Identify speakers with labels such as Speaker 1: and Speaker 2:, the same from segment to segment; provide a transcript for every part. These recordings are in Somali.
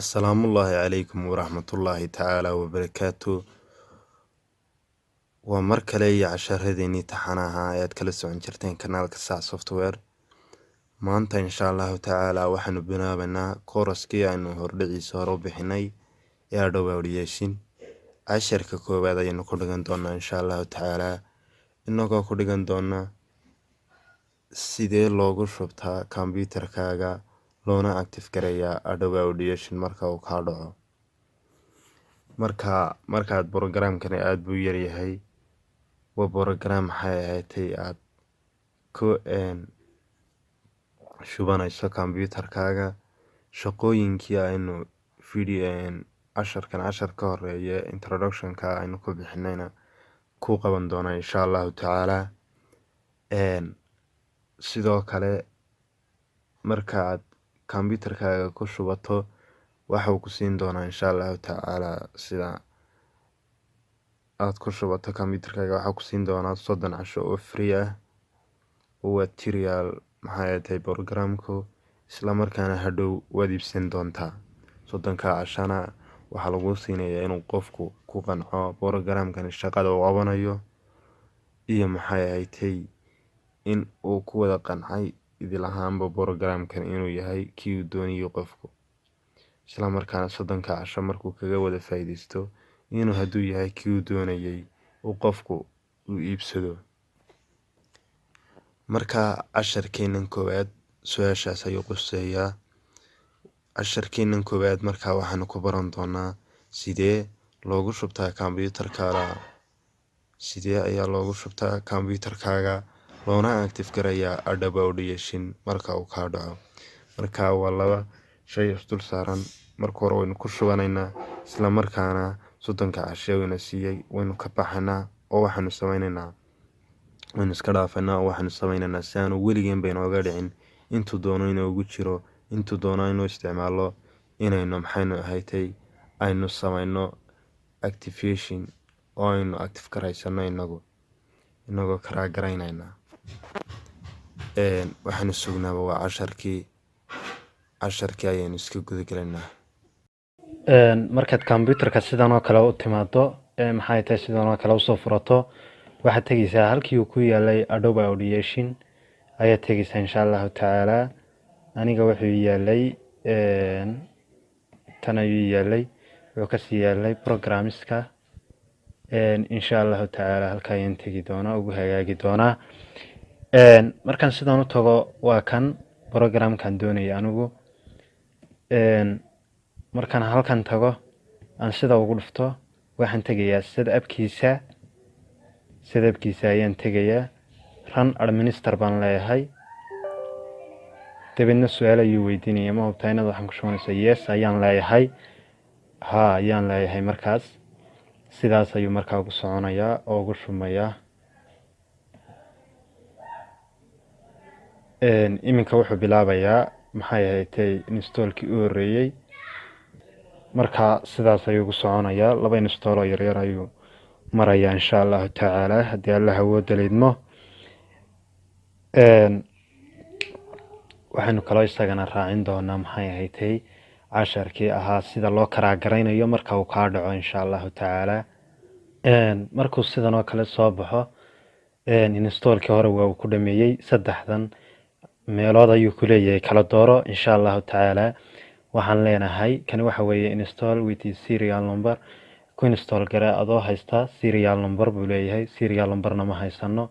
Speaker 1: السلام الله عليكم ورحمة الله تعالى وبركاته. ومركلي عشر هذيني تحناها آيات كلا سوين جرتين كنال كساع سوفتوير. ما أنت إن شاء الله تعالى وحن بنا كورس كيا إنه هردي صاروا بحناي يا دوبا وليشين عشر كوبا هذا إنه كل دونا إن شاء الله تعالى إنه كل دونا سيدي لوجو شبتها كمبيوتر كاجا لونا أكتيف كريا أدوبا وليشين مركا وكادو markaad programkani aad buu yar yahay waa program maxay ahaatay aad ku shubanayso computerkaaga shaqooyinkii aynu video cashar ka horeeya introductionka aynu ku bixinayna ku qaban doona insha Allah taala sidoo kale markaad computerkaaga ku shubato waxa uu ku siin doona insha Allah taala sida aad ku shubato computerkaaga waxa ku siin doona 30 casho oo free ah oo material maxay tahay programku isla markaana hadhow waad iibsan doontaa 30 cashana waxa lagu siinayaa inuu qofku ku qanco programkan shaqada uu qabanayo iyo maxay tahay in uu ku wada qancay idil ahaanba programkan inuu yahay kii dooniyo qofku isla markaana 30 casho markuu kaga wada faa'iideysto inuu haduu yahay kii doonayay uu qofku uu iibsado marka casharkeenan koowaad su'aashaas ayuu quseeyaa casharkeenan koowaad marka waxaan ku baran doonaa sidee loogu shubtaa computerkaaga sidee ayaa loogu shubtaa computerkaaga loona active gareeyaa Adobe Audition marka uu ka dhaco marka waa laba shay isdul saaran marka hore waynu ku shubanaynaa isla markaana 30 casho wayna siiyay waynu ka baxnaa oo waxaanu samaynaynaa waynu iska dhaafanaa oo waxaanu samaynaynaa si aanu weligeen bayna uga dhicin intuu doono inuu ugu jiro intuu doono inuu isticmaalo inaynu maxaynu ahaatay aynu samayno activation oo aynu active garaysano inagoo kara garaynayna waxaanu sugnaaba waa casharkii ayaynu iska guda galaynaa
Speaker 2: markaad computerka sidan oo kale u timaado maxay tahay sidan oo kale u soo furato waxa tagaysaa halkii uu ku yaalay Adobe Audition ayaa tagaysaa insha Allah taala aniga wuxuu yaalay tan ayuu yaalay wuxuu ka sii yaalay programska insha Allah taala halka ayaan tagi doonaa ugu hagaagi doonaa markaan sidan u tago waa kan programkan doonaya anigu markaan halkan tago aan sida ugu dhufto waxaan tagayaa setup-kiisa ayaan tagayaa run administer baan leeyahay dabadna su'aal ayuu weydiinaya ma hubtaa inaad waxaan ku shubanaysaa yes ayaan leeyahay ha ayaan leeyahay markaas sidaas ayuu markaa ugu soconayaa oo ugu shumayaa iminka wuxuu bilaabayaa maxay ahaatay installkii u horeeyay marka sidaas ayuu ugu soconayaa laba install oo yar ayuu marayaa insha Allah taala hadii Allah awood leedmo waxaanu kala isagana raacin doonaa maxay ahaatay casharkii ahaa sida loo kara garaynayo marka uu ka dhaco insha Allah taala markuu sidan oo kale soo baxo installkii hore waa uu ku dhameeyay saddexdan meelood ayuu ku leeyahay kala dooro insha Allah taala waxaan leenahay kan waxa weeye install with serial number ku install garaa adoo haysta serial number buu leeyahay serial numberna ma haysano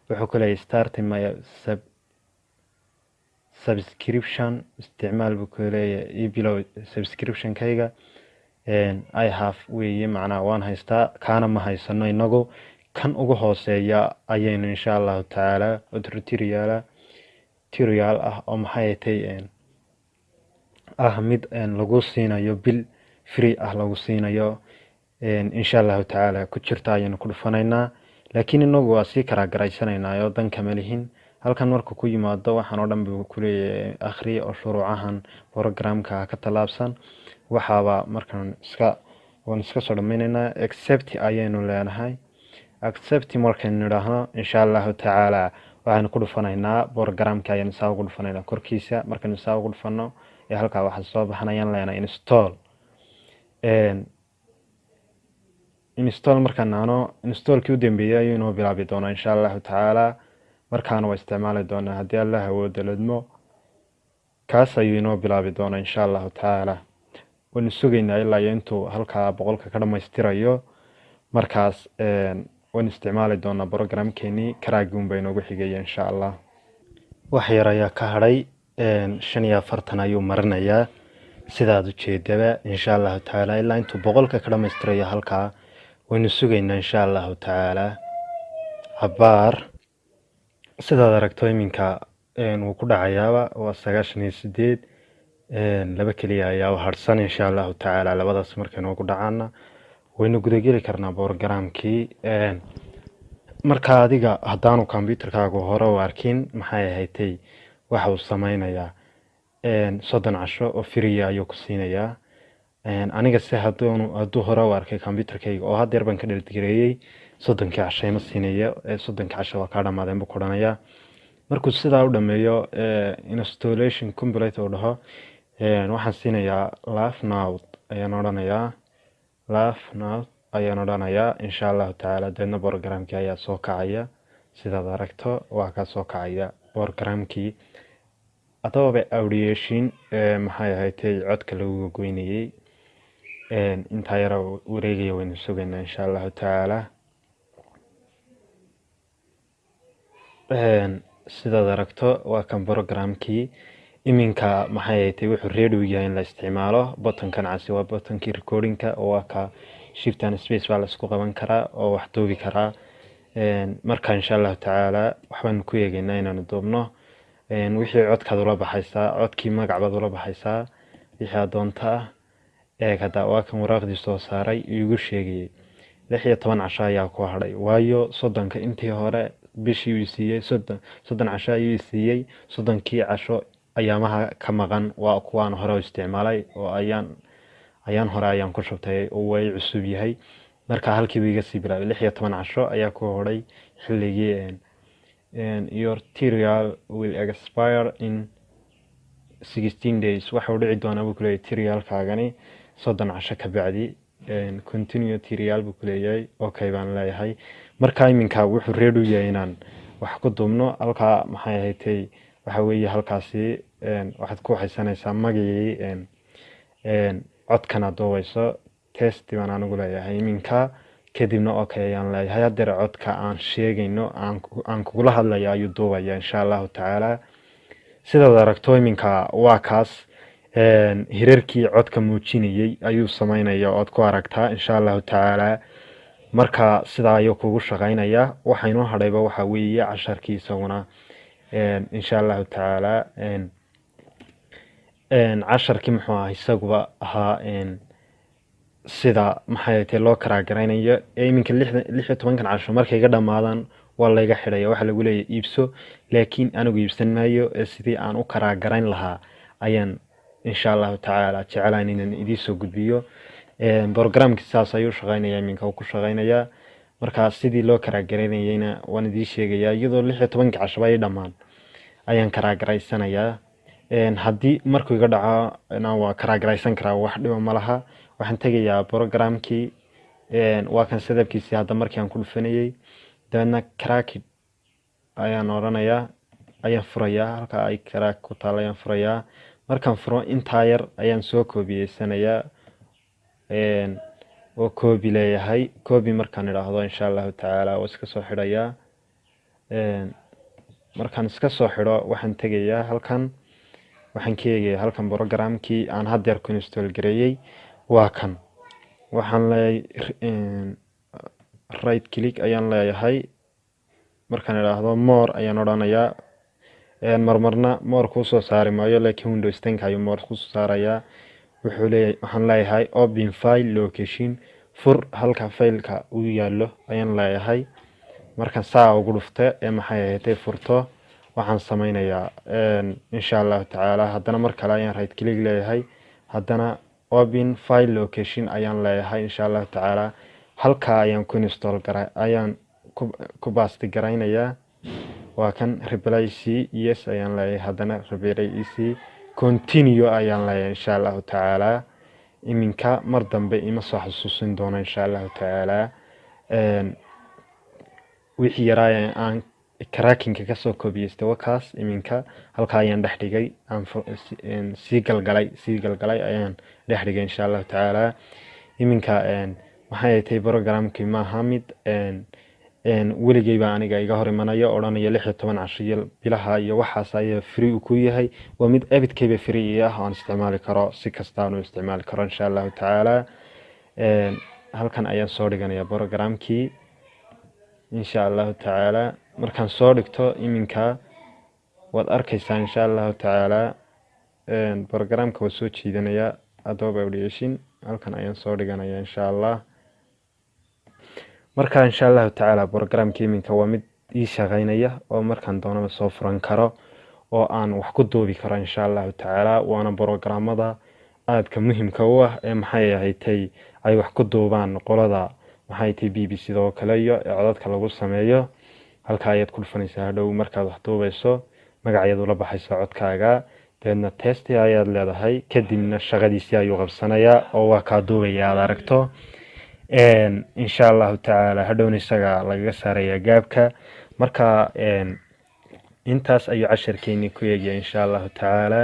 Speaker 2: wuxuu ku leeyahay start my subscription isticmaal buu ku leeyahay below subscription kayga I have weeye macna waan haystaa kaana ma haysano inagu kan ugu hooseeya ayaynu insha Allah taala tutorial ah oo maxay tahay mid lagu siinayo bil free ah lagu siinayo insha Allah taala ku jirta ayaynu ku dhufanaynaa laakiin inagu waa si kara garaysanaynaa dan kama lihin halkan markuu ku yimaado waxaan oo dhan buu ku leeyahay akhri oo shuruucahan programka ka talaabsan waxaaba markaan iska soo dhameynaa accept ayaynu leenahay accept markaan nidhaahno insha Allah taala waxaan ku dhufanaynaa programka ayaynu saa ugu dhufanaynaa korkiisa markaan saa ugu dhufano halkaa waxaa soo baxanayaan leenahay install markaan nahno installkii u dambeeyay ayuu inoo bilaabi doonaa insha allahu tacaala. markaana waa isticmaali doonaa haddii allah awoodo ledmo, kaas ayuu inoo bilaabi doonaa insha allahu tacaala. waynu sugaynaa ilaa iyo intuu halkaa 100 ka dhamaystirayo. markaas waynu isticmaali doonaa programkeenii karaaguun baa inoogu xigaya insha allah. wax yar ayaa ka hadhay 45 ayuu marinayaa sidaad ujeedaba insha allahu tacaala. ilaa intuu 100 ka dhamaystirayo halkaa waynu sugaynaa insha allahu tacaala. cabaar sidaad aragto iminka wuu ku dhacayaaba waa 98. laba keliya ayaa harsan insha allahu tacaala. labadaas markaynu ku dhacaana waynu gudageli karnaa programkii. marka adiga haddaanu computerkaagu hore u arkin maxay ahaydtay waxa uu sameynayaa 30 casho oo free ayuu ku siinayaa. aniga se hadduu hore u arkay computerkayga oo haddeer baan ka dhalgareeyey 30 casho ima siinayo. 30 casho waa kaa dhamaadeen buu ku odhanayaa. markuu sidaa u dhameeyo installation complete uu dhaho waxaan siinayaa laugh now ayaan odhanayaa insha allahu tacaala. deedna programkii ayaa soo kacaya sidaad aragto waa ka soo kacaya programkii. adooba audiation maxay ahaydtay codka lagu goynayay intaa yara wareegaya waynu sugaynaa insha allahu tacaala. sidaad aragto waa kan programkii iminka maxay ahaydtay wuxuu ready u yahay in la isticmaalo. buttonkan casi waa buttonkii recordingka oo waa ka shift and space baa la isku qaban karaa oo wax duubi karaa. marka insha allahu tacaala waxbaan ku eegaynaa inaanu duubno. wixii codkaad ula baxaysaa, codkii magac baad ula baxaysaa, wixii aad doontaa. hadda waa kan waraaqdii soo saaray igu sheegayay 16 casho ayaa ku hadhay, waayo 30 intii hore bishii uu siiyey 30 casho ayuu siiyey. 30kii casho ayaamaha ka maqan waa kuwaan hore u isticmaalay oo ayaan hore ayaan ku shubtay oo way cusub yahay. marka halkii uu iga sii bilaabay 16 casho ayaa ku hadhay xilligii your trial will expire in 16 days. waxa uu dhici doonaa buu kuleeyahay trialkaagani 30 casho ka bacdi. continue trial buu kuleeyahay. okay baan leeyahay. marka iminka wuxuu ready u yahay inaan wax ku duubno. halkaa maxay ahaydtay waxa weeye halkaasi waxaad ku haysanaysaa magacii codkan aad duubayso. test baan anigu leeyahay iminka. kadibna okay ayaan leeyahay. haddeer codka aan sheegayno aan kugula hadlaya ayuu duubaya insha allahu tacaala. sidaad aragto iminka waa kaas hirarkii codka muujinayay ayuu sameynaya ood ku aragtaa insha allahu tacaala. marka sidaa ayuu kugu shaqaynayaa. waxa inoo hadhayba waxa weeye casharkii isaguna insha allahu tacaala. casharkii muxuu ahaa isaguba ahaa sida maxay ahayd loo karaagaraynayo. iminka 16 casho markay ga dhamaadaan waa layga xidhaya. waxa lagu leeyahay iibso, laakiin anigu iibsan maayo. sidii aan u karaagarayn lahaa ayaan insha allahu tacaala jeclaan inaan idiin soo gudbiyo. programkii saas ayuu shaqaynaya iminka uu ku shaqaynayaa. marka sidii loo karaagaraynayna waan idiin sheegayaa. iyadoo 16 casho ay dhamaan ayaan karaagaraysanayaa. haddii markuu iga dhaco waa karaagaraysan karaa, wax dhiba ma laha. waxaan tegayaa programkii waa kan sadabkiisii hadda markii aan ku dhufanayay. dabeedna cracked ayaan odhanayaa, ayaan furayaa. halka ay crack ku taal ayaan furayaa. markaan furo intaa yar ayaan soo koobiyeysanayaa oo koobi leeyahay. koobi markaan idhaahdo insha allahu tacaala waa iska soo xidhayaa. markaan iska soo xidho waxaan tegayaa halkan. waxaan ka eegayaa halkan programkii aan haddeer ku install gareeyay waa kan. waxaan leeyahay right click ayaan leeyahay. markaan idhaahdo more ayaan odhanayaa. marmarna more kuu soo saari maayo, laakiin Windows 10 ayuu more ku soo saarayaa. waxaan leeyahay open file location, fur halka faylka uu yaalo ayaan leeyahay. markaan saa ugu dhufto maxay ahayd furto waxaan sameynayaa insha allahu tacaala. haddana mar kale ayaan right click leeyahay. haddana open file location ayaan leeyahay insha allahu tacaala. halkaa ayaan ku install ayaan ku baasti garaynayaa. waa kan reply c yes ayaan leeyahay. haddana reply c continue ayaan leeyahay insha allahu tacaala. iminka mar dambe ima soo xasuusin doono insha allahu tacaala. wixii yaraa aan crackinka kasoo koobiyeysta wakaas iminka halkaa ayaan dhex dhigay, sii galgalay ayaan dhex dhigay insha allahu tacaala. iminka maxay tahay programkii maaha mid weligeyba aniga iga hor imanayo odhanayo 16 cashiyo bilaha iyo waxaas ayaa free ku yahay. waa mid abidkeyba free ah aan isticmaali karo, si kastaan u isticmaali karo insha allahu tacaala. halkan ayaan soo dhiganaya programkii insha allahu tacaala. markaan soo dhigto iminka waad arkaysaa insha allahu tacaala. programka waa soo jiidanaya Adobe Audition, halkan ayaan soo dhiganaya insha allah. marka insha allahu tacaala programkii iminka waa mid ii shaqeynaya oo markaan doonaba soo furan karo oo aan wax ku duubi karo insha allahu tacaala. waana programada aadka muhiimka u ah ee maxay ahayd ay wax ku duubaan qolada maxay tahay BBC oo kale iyo codadka lagu sameeyo. halka ayaad ku dhufanaysaa hadhow markaad wax duubayso magacyadu la baxaysa codkaaga, deedna test ayaad leedahay, kadibna shaqadiisii ayuu qabsanayaa oo waa kaa duubaya aad aragto. insha allahu tacaala hadhowna isaga lagaga saaraya gaabka. marka intaas ayuu casharkeeni ku eegaya insha allahu tacaala.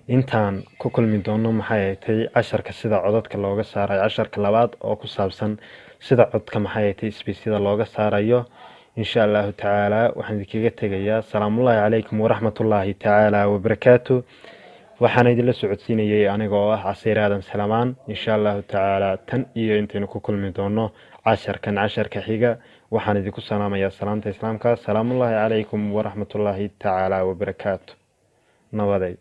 Speaker 2: intaan ku kulmi doono maxay tahay casharka sida codadka looga saarayo, casharka labaad oo ku saabsan sida codka maxay tahay space-yada looga saarayo insha allahu tacaala. waxaan idinkaga tegayaa salaamullaahi calaykum waraxmatullaahi tacaala wabarakaatu. waxaan idinla socodsiinayay aniga oo ah Casiir Aadan Salamaan insha allahu tacaala. tan iyo intaynu ku kulmi doono casharka xiga, waxaan idinku salaamayaa salaanta islaamka. salaamullaahi calaykum waraxmatullaahi tacaala wabarakaatu. nabaday.